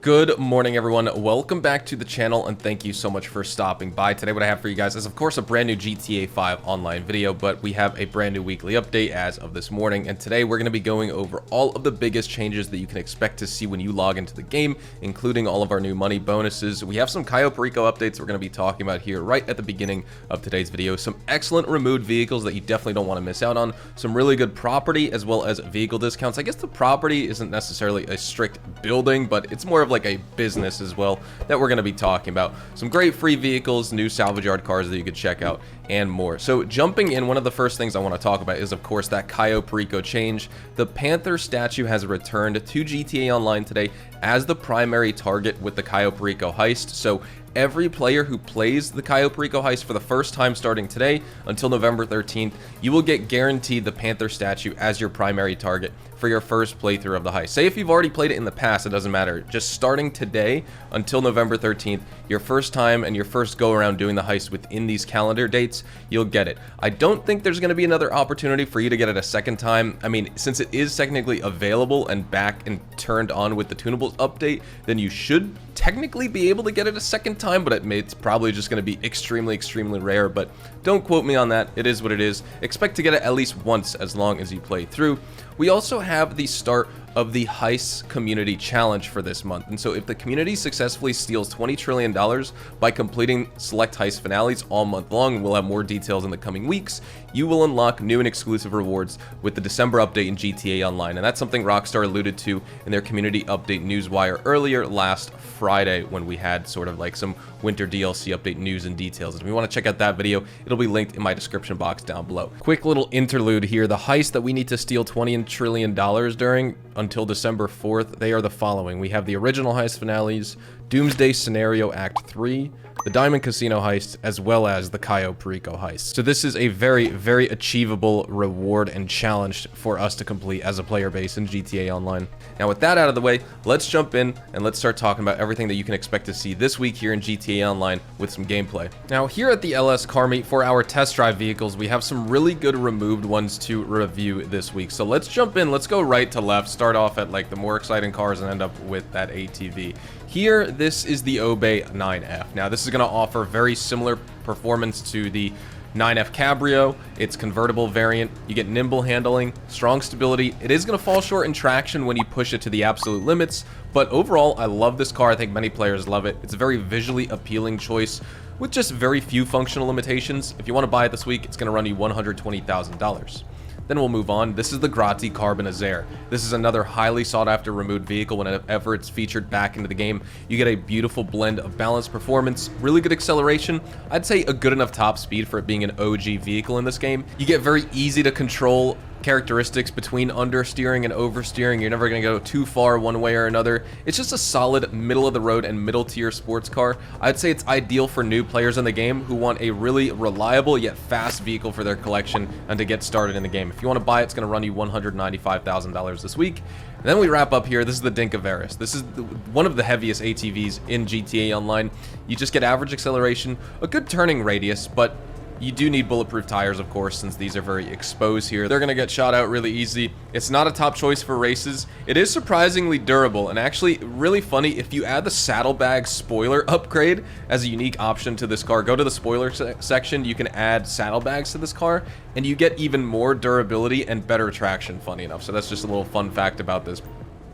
Good morning, everyone. Welcome back to the channel, and thank you so much for stopping by. Today, what I have for you guys is, of course, a brand new GTA 5 Online video, but we have a brand new weekly update as of this morning, and today we're going to be going over all of the biggest changes that you can expect to see when you log into the game, including all of our new money bonuses. We have some Cayo Perico updates we're going to be talking about here right at the beginning of today's video. Some excellent removed vehicles that you definitely don't want to miss out on. Some really good property as well as vehicle discounts. I guess the property isn't necessarily a strict building, but it's more of like a business as well that we're going to be talking about. Some great free vehicles, new salvage yard cars that you could check out, and more. So jumping in, one of the first things I want to talk about is, of course, that Cayo Perico change. The Panther statue has returned to GTA Online today as the primary target with the Cayo Perico heist. So every player who plays the Cayo Perico heist for the first time starting today until November 13th, you will get guaranteed the Panther statue as your primary target for your first playthrough of the heist. Say if you've already played it in the past, it doesn't matter. Just starting today until November 13th, your first time and your first go around doing the heist within these calendar dates, you'll get it. I don't think there's going to be another opportunity for you to get it a second time. I mean, since it is technically available and back and turned on with the tunables update, then you should technically be able to get it a second time, but it's probably just going to be extremely rare. But don't quote me on that. It is what it is. Expect to get it at least once as long as you play through. We also have the start of the Heist Community Challenge for this month. And so if the community successfully steals $20 trillion by completing select heist finales all month long, and we'll have more details in the coming weeks, you will unlock new and exclusive rewards with the December update in GTA Online. And that's something Rockstar alluded to in their community update newswire earlier last Friday when we had sort of like some winter DLC update news and details. If you want to check out that video, it'll be linked in my description box down below. Quick little interlude here. The heist that we need to steal $20 trillion during until December 4th, they are the following. We have the original heist finales, Doomsday Scenario Act 3, the Diamond Casino heist, as well as the Cayo Perico heist. So this is a very achievable reward and challenge for us to complete as a player base in GTA Online. Now with that out of the way, let's jump in and let's start talking about everything that you can expect to see this week here in GTA Online with some gameplay. Now here at the LS Car Meet for our test drive vehicles, we have some really good removed ones to review this week. So let's jump in, let's go right to left, start off at like the more exciting cars and end up with that ATV. Here, this is the Obey 9F. Now, this is going to offer very similar performance to the 9F Cabrio. It's convertible variant. You get nimble handling, strong stability. It is going to fall short in traction when you push it to the absolute limits, but overall, I love this car. I think many players love it. It's a very visually appealing choice with just very few functional limitations. If you want to buy it this week, it's going to run you $120,000. Then we'll move on. This is the Grotti Carbon Azure. This is another highly sought after removed vehicle whenever it's featured back into the game. You get a beautiful blend of balanced performance, really good acceleration, I'd say a good enough top speed for it being an OG vehicle in this game. You get very easy to control characteristics between understeering and oversteering. You're never going to go too far one way or another. It's just a solid middle of the road and middle tier sports car. I'd say it's ideal for new players in the game who want a really reliable yet fast vehicle for their collection and to get started in the game. If you want to buy it, it's going to run you $195,000 this week. And then we wrap up here. This is the Dinkaveris. This is one of the heaviest ATVs in GTA Online. You just get average acceleration, a good turning radius, but you do need bulletproof tires, of course, since these are very exposed here. They're going to get shot out really easy. It's not a top choice for races. It is surprisingly durable, and actually really funny. If you add the saddlebag spoiler upgrade as a unique option to this car, go to the spoiler section, you can add saddlebags to this car, and you get even more durability and better traction, funny enough. So that's just a little fun fact about this.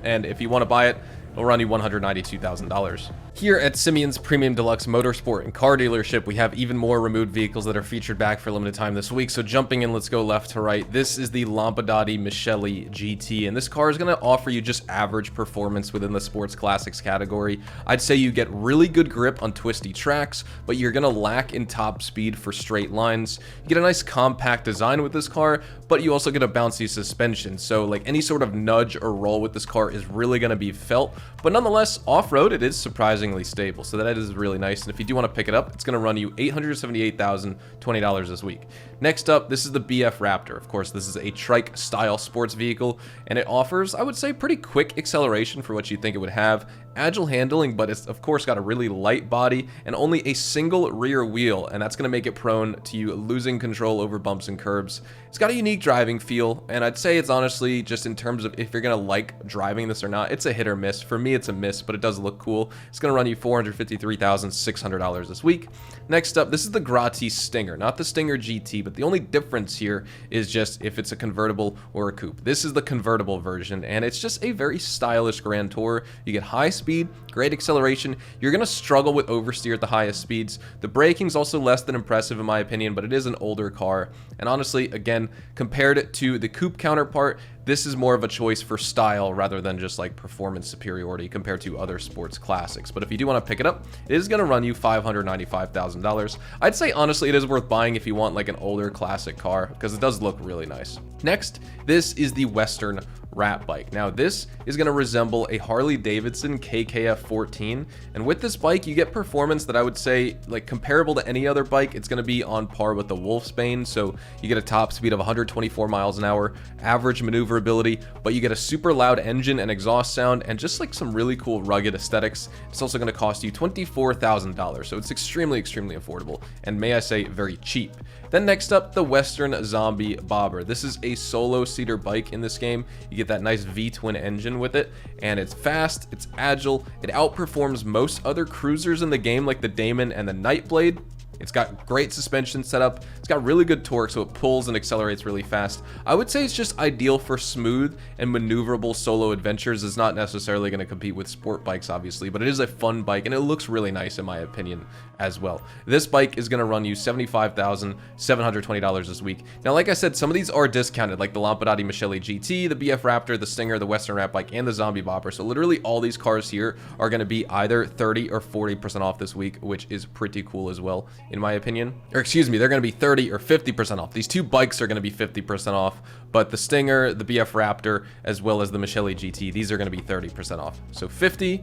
And if you want to buy it, it'll run you $192,000. Here at Simeon's Premium Deluxe Motorsport and Car Dealership, we have even more removed vehicles that are featured back for limited time this week. So jumping in, let's go left to right. This is the Lampadati Michele GT, and this car is going to offer you just average performance within the sports classics category. I'd say you get really good grip on twisty tracks, but you're going to lack in top speed for straight lines. You get a nice compact design with this car, but you also get a bouncy suspension. So like any sort of nudge or roll with this car is really going to be felt, but nonetheless, off-road, it is surprisingly stable, so that is really nice. And if you do want to pick it up, it's going to run you $878,020 this week. Next up, this is the BF Raptor. Of course, this is a trike style sports vehicle, and it offers, I would say, pretty quick acceleration for what you think it would have, agile handling, but it's of course got a really light body and only a single rear wheel, and that's going to make it prone to you losing control over bumps and curbs. It's got a unique driving feel, and I'd say it's honestly just in terms of if you're going to like driving this or not, it's a hit or miss. For me, it's a miss, but it does look cool. It's going to run you $453,600 this week. Next up, this is the gratis Stinger, not the Stinger GT, but the only difference here is just if it's a convertible or a coupe. This is the convertible version, and it's just a very stylish Grand Tour. You get high speed, great acceleration. You're going to struggle with oversteer at the highest speeds. The braking's also less than impressive in my opinion, but it is an older car. And honestly, again, compared to the coupe counterpart, this is more of a choice for style rather than just like performance superiority compared to other sports classics. But if you do want to pick it up, it is going to run you $595,000. I'd say honestly it is worth buying if you want like an older classic car because it does look really nice. Next, this is the Western rat bike. Now this is going to resemble a Harley Davidson KKF14, and with this bike you get performance that I would say like comparable to any other bike. It's going to be on par with the Wolfsbane, so you get a top speed of 124 miles an hour, average maneuverability, but you get a super loud engine and exhaust sound and just like some really cool rugged aesthetics. It's also going to cost you $24,000, so it's extremely affordable, and may I say very cheap. Then next up, the Western Zombie Bobber. This is a solo seater bike in this game. You get that nice V-twin engine with it, and it's fast, it's agile, it outperforms most other cruisers in the game like the Damon and the Nightblade. It's got great suspension setup. It's got really good torque, so it pulls and accelerates really fast. I would say it's just ideal for smooth and maneuverable solo adventures. It's not necessarily going to compete with sport bikes, obviously, but it is a fun bike, and it looks really nice in my opinion as well. This bike is going to run you $75,720 this week. Now, like I said, some of these are discounted, like the Lampadati Michele GT, the BF Raptor, the Stinger, the Western Rat Bike, and the Zombie Bobber. So literally all these cars here are going to be either 30 or 40% off this week, which is pretty cool as well, in my opinion. Or excuse me, they're going to be 30 or 50% off. These two bikes are going to be 50% off, but the Stinger, the BF Raptor, as well as the Michele GT, these are going to be 30% off. So 50,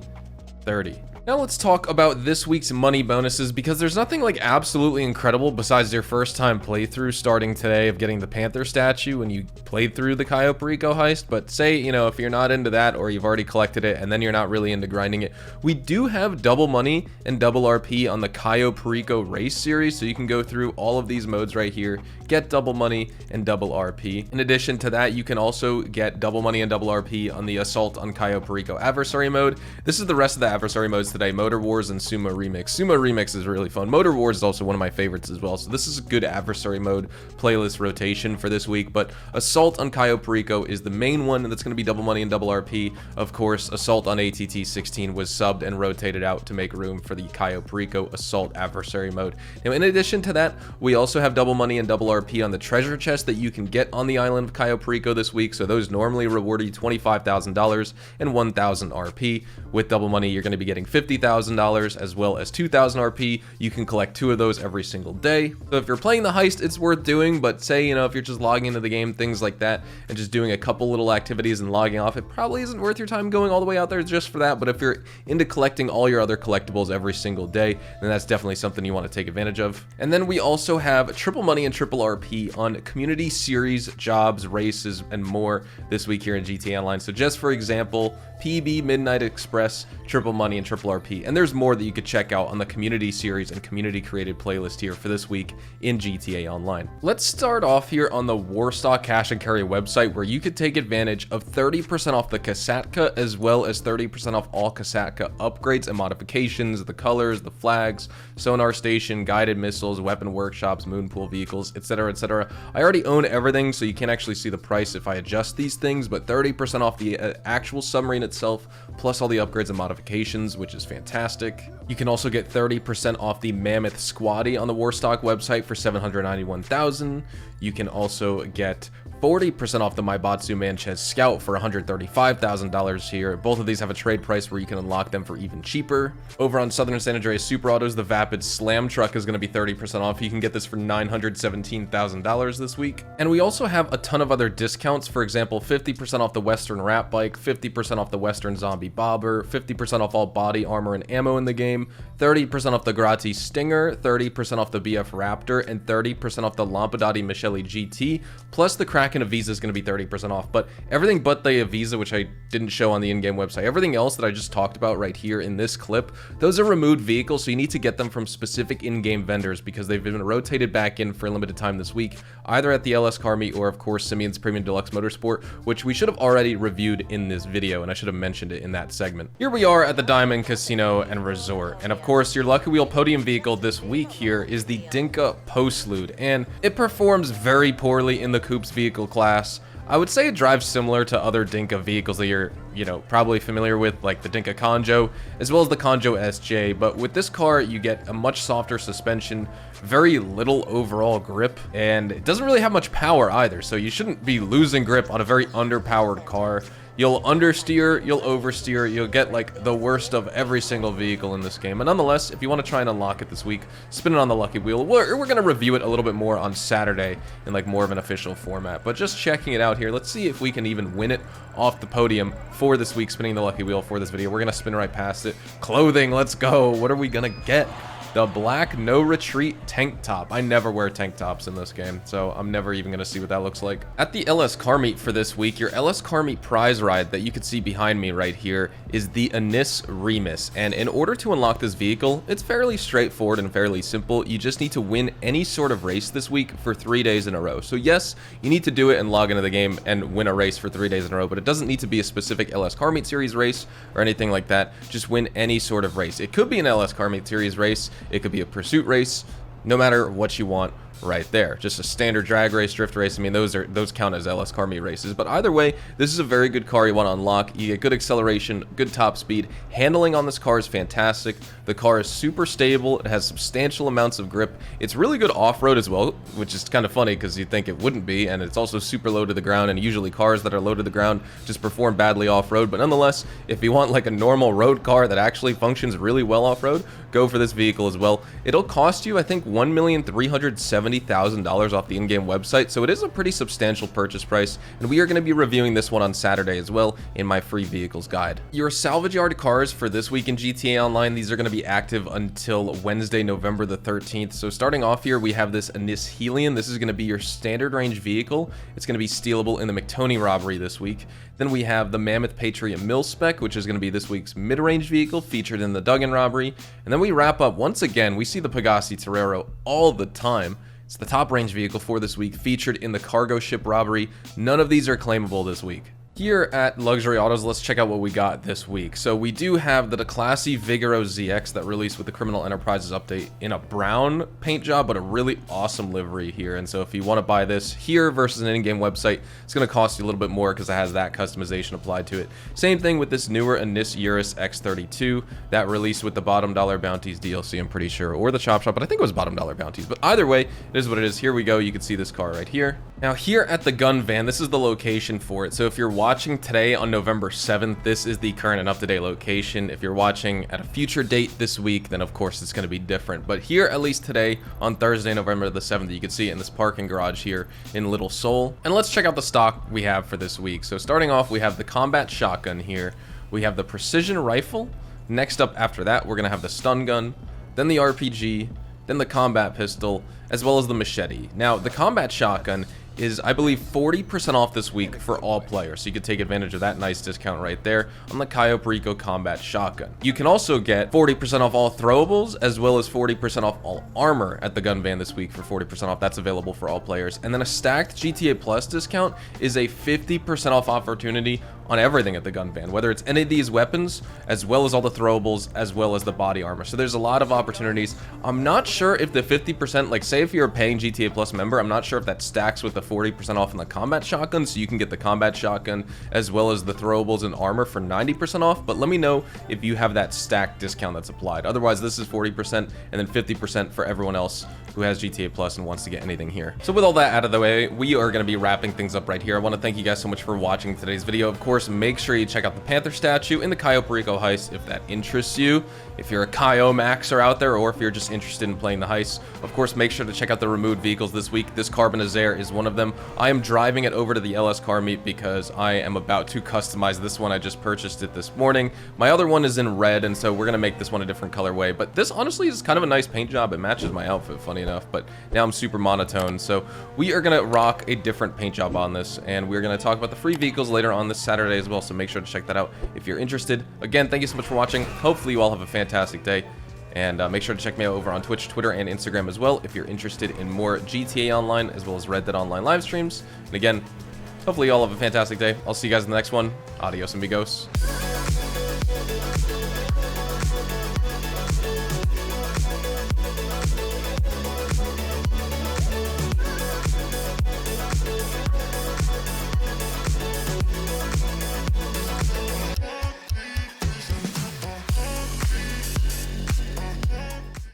30. Now let's talk about this week's money bonuses, because there's nothing like absolutely incredible besides your first time playthrough starting today of getting the Panther statue when you played through the Cayo Perico heist. But say, you know, if you're not into that or you've already collected it and then you're not really into grinding it, we do have double money and double RP on the Cayo Perico race series. So you can go through all of these modes right here, get double money and double RP. In addition to that, you can also get double money and double RP on the Assault on Cayo Perico adversary mode. This is the rest of the adversary modes today: Motor Wars and Sumo Remix. Sumo Remix is really fun. Motor Wars is also one of my favorites as well. So this is a good adversary mode playlist rotation for this week. But Assault on Cayo Perico is the main one that's going to be double money and double RP. Of course, Assault on ATT 16 was subbed and rotated out to make room for the Cayo Perico Assault adversary mode. Now, in addition to that, we also have double money and double RP on the treasure chest that you can get on the island of Cayo Perico this week. So those normally reward you $25,000 and 1,000 RP. With double money, you're going to be getting $50,000 as well as 2,000 RP. You can collect 2 of those every single day. So if you're playing the heist, it's worth doing, but say, you know, if you're just logging into the game, things like that, and just doing a couple little activities and logging off, it probably isn't worth your time going all the way out there just for that. But if you're into collecting all your other collectibles every single day, then that's definitely something you want to take advantage of. And then we also have triple money and triple RP on community series, jobs, races, and more this week here in GTA Online. So just for example, PB Midnight Express, triple money and triple RP. And there's more that you could check out on the community series and community created playlist here for this week in GTA Online. Let's start off here on the Warstock Cash and Carry website, where you could take advantage of 30% off the Kasatka as well as 30% off all Kasatka upgrades and modifications, the colors, the flags, sonar station, guided missiles, weapon workshops, moonpool vehicles, etc., etc. I already own everything, so you can't actually see the price if I adjust these things, but 30% off the actual submarine itself, plus all the upgrades and modifications, which is fantastic. You can also get 30% off the Mammoth Squatty on the Warstock website for $791,000. You can also get 40% off the Maibatsu Manchez Scout for $135,000 here. Both of these have a trade price where you can unlock them for even cheaper. Over on Southern San Andreas Super Autos, the Vapid Slam Truck is going to be 30% off. You can get this for $917,000 this week. And we also have a ton of other discounts. For example, 50% off the Western Rat Bike, 50% off the Western Zombie Bobber, 50% off all body armor and ammo in the game, 30% off the gratis Stinger, 30% off the BF Raptor, and 30% off the Lampadati Michele GT, plus the Kraken American Avisa is going to be 30% off, but everything but the Avisa, which I didn't show on the in-game website, everything else that I just talked about right here in this clip, those are removed vehicles, so you need to get them from specific in-game vendors because they've been rotated back in for a limited time this week, either at the LS Car Meet or, of course, Simeon's Premium Deluxe Motorsport, which we should have already reviewed in this video, and I should have mentioned it in that segment. Here we are at the Diamond Casino and Resort, and of course, your Lucky Wheel podium vehicle this week here is the Dinka Postlude, and it performs very poorly in the Coupe's vehicle class. I would say it drives similar to other Dinka vehicles that you're, probably familiar with, like the Dinka Conjo, as well as the Conjo SJ, but with this car, you get a much softer suspension, very little overall grip, and it doesn't really have much power either, so you shouldn't be losing grip on a very underpowered car. You'll understeer, you'll oversteer, you'll get like the worst of every single vehicle in this game. And nonetheless, if you want to try and unlock it this week, spin it on the Lucky Wheel. We're going to review it a little bit more on Saturday in like more of an official format. But just checking it out here, let's see if we can even win it off the podium for this week, spinning the Lucky Wheel for this video. We're going to spin right past it. Clothing, let's go. What are we going to get? The black no retreat tank top. I never wear tank tops in this game, so I'm never even gonna see what that looks like. At the LS Car Meet for this week, your LS Car Meet prize ride that you can see behind me right here is the Anis Remus. And in order to unlock this vehicle, it's fairly straightforward and fairly simple. You just need to win any sort of race this week for 3 days in a row. So yes, you need to do it and log into the game and win a race for 3 days in a row, but it doesn't need to be a specific LS Car Meet Series race or anything like that. Just win any sort of race. It could be an LS Car Meet Series race. It could be a pursuit race, no matter what you want. Right there, just a standard drag race, drift race. I mean, those count as LS Car Meet races, but either way, this is a very good car you want to unlock. You get good acceleration, good top speed. Handling on this car is fantastic. The car is super stable. It has substantial amounts of grip. It's really good off-road as well, which is kind of funny because you'd think it wouldn't be, and it's also super low to the ground, and usually cars that are low to the ground just perform badly off-road, but nonetheless, if you want like a normal road car that actually functions really well off-road, go for this vehicle as well. It'll cost you, I think, $1,370,000 off the in-game website, so it is a pretty substantial purchase price, and we are going to be reviewing this one on Saturday as well in my free vehicles guide. Your salvage yard cars for this week in GTA Online, these are going to be active until Wednesday, November the 13th. So starting off here, we have this Anis Helion. This is going to be your standard range vehicle. It's going to be stealable in the McToney robbery this week. Then we have the Mammoth Patriot Mil-Spec, which is going to be this week's mid-range vehicle featured in the Duggan robbery. And then we wrap up, once again, we see the Pegassi Torero all the time. It's the top range vehicle for this week, featured in the cargo ship robbery. None of these are claimable this week. Here at Luxury Autos, let's check out what we got this week. So we do have the classy Vigoro ZX that released with the Criminal Enterprises update in a brown paint job, but a really awesome livery here. And so if you want to buy this here versus an in-game website, it's going to cost you a little bit more because it has that customization applied to it. Same thing with this newer Anis Urus X32 that released with the Bottom Dollar Bounties DLC, I'm pretty sure, or the Chop Shop, but I think it was Bottom Dollar Bounties. But either way, it is what it is. Here we go. You can see this car right here. Now here at the gun van, this is the location for it. So if you're watching today on November 7th, this is the current and up-to-date location. If you're watching at a future date this week, then of course it's going to be different. But here, at least today, on Thursday, November the 7th, you can see it in this parking garage here in Little Seoul. And let's check out the stock we have for this week. So starting off, we have the combat shotgun here. We have the precision rifle. Next up after that, we're going to have the stun gun, then the RPG, then the combat pistol, as well as the machete. Now, the combat shotgun is, I believe, 40% off this week for all players, so you can take advantage of that nice discount right there on the Cayo Perico Combat Shotgun. You can also get 40% off all throwables, as well as 40% off all armor at the gun van this week for 40% off. That's available for all players. And then a stacked GTA Plus discount is a 50% off opportunity on everything at the gun van, whether it's any of these weapons, as well as all the throwables, as well as the body armor. So there's a lot of opportunities. I'm not sure if the 50%, like say if you're a paying GTA Plus member, I'm not sure if that stacks with the 40% off on the combat shotgun, so you can get the combat shotgun as well as the throwables and armor for 90% off, but let me know if you have that stacked discount that's applied. Otherwise, this is 40% and then 50% for everyone else who has GTA Plus and wants to get anything here. So with all that out of the way, we are going to be wrapping things up right here. I want to thank you guys so much for watching today's video. Of course, make sure you check out the Panther statue in the Cayo Perico heist if that interests you. If you're a Cayo maxer out there, or if you're just interested in playing the heist, of course, make sure to check out the removed vehicles this week. This Carbon Azair is one of of them. I am driving it over to the LS car meet because I am about to customize this one. I just purchased it this morning. My other one is in red, and so we're gonna make this one a different colorway. But this honestly is kind of a nice paint job. It matches my outfit, funny enough, but now I'm super monotone. So we are gonna rock a different paint job on this, and we're gonna talk about the free vehicles later on this Saturday as well, so make sure to check that out if you're interested. Again, thank you so much for watching. Hopefully you all have a fantastic day. And make sure to check me out over on Twitch, Twitter, and Instagram as well if you're interested in more GTA Online as well as Red Dead Online live streams. And again, hopefully you all have a fantastic day. I'll see you guys in the next one. Adios, amigos.